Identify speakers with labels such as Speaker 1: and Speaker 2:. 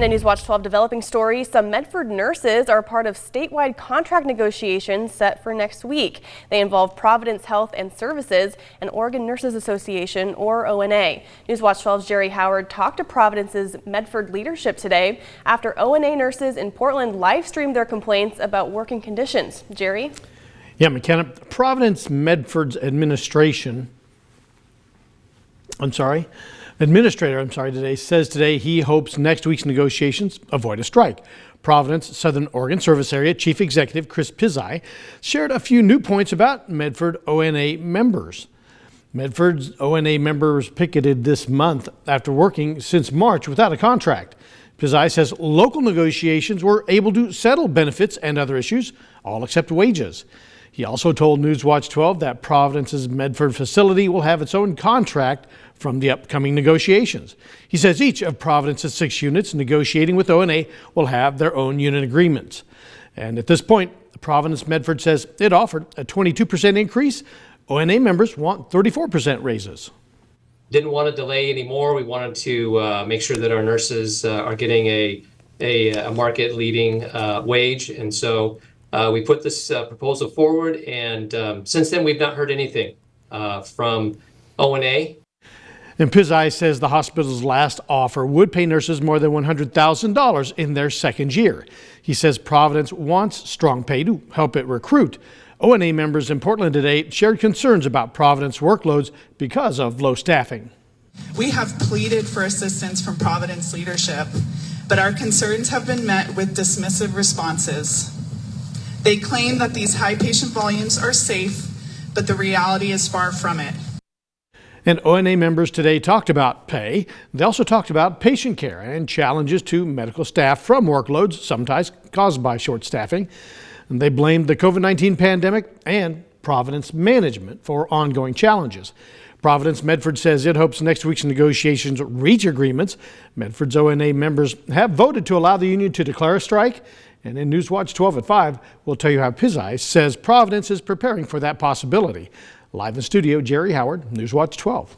Speaker 1: In a Newswatch 12 developing story, some Medford nurses are part of statewide contract negotiations set for next week. They involve Providence Health and Services and Oregon Nurses Association, or ONA. Newswatch 12's Jerry Howard talked to Providence's Medford leadership today after ONA nurses in Portland live streamed their complaints about working conditions. Jerry?
Speaker 2: Yeah, McKenna, Providence Medford's administrator today says he hopes next week's negotiations avoid a strike. Providence Southern Oregon Service Area Chief Executive Chris Pizzai shared a few new points about Medford ONA members. Medford's ONA members picketed this month after working since March without a contract. Pizzai says local negotiations were able to settle benefits and other issues, all except wages. He also told Newswatch 12 that Providence's Medford facility will have its own contract from the upcoming negotiations. He says each of Providence's 6 units negotiating with ONA will have their own unit agreements. And at this point, Providence Medford says it offered a 22% increase. ONA members want 34% raises.
Speaker 3: Didn't want to delay anymore. We wanted to make sure that our nurses are getting a market-leading wage, and so we put this proposal forward. And since then, we've not heard anything from ONA.
Speaker 2: And Pizzai says the hospital's last offer would pay nurses more than $100,000 in their second year. He says Providence wants strong pay to help it recruit. ONA members in Portland today shared concerns about Providence workloads because of low staffing.
Speaker 4: We have pleaded for assistance from Providence leadership, but our concerns have been met with dismissive responses. They claim that these high patient volumes are safe, but the reality is far from it.
Speaker 2: And ONA members today talked about pay. They also talked about patient care and challenges to medical staff from workloads, sometimes caused by short staffing. And they blamed the COVID-19 pandemic and Providence management for ongoing challenges. Providence Medford says it hopes next week's negotiations reach agreements. Medford's ONA members have voted to allow the union to declare a strike. And in Newswatch 12 at 5, we'll tell you how Pizzai says Providence is preparing for that possibility. Live in studio, Jerry Howard, Newswatch 12.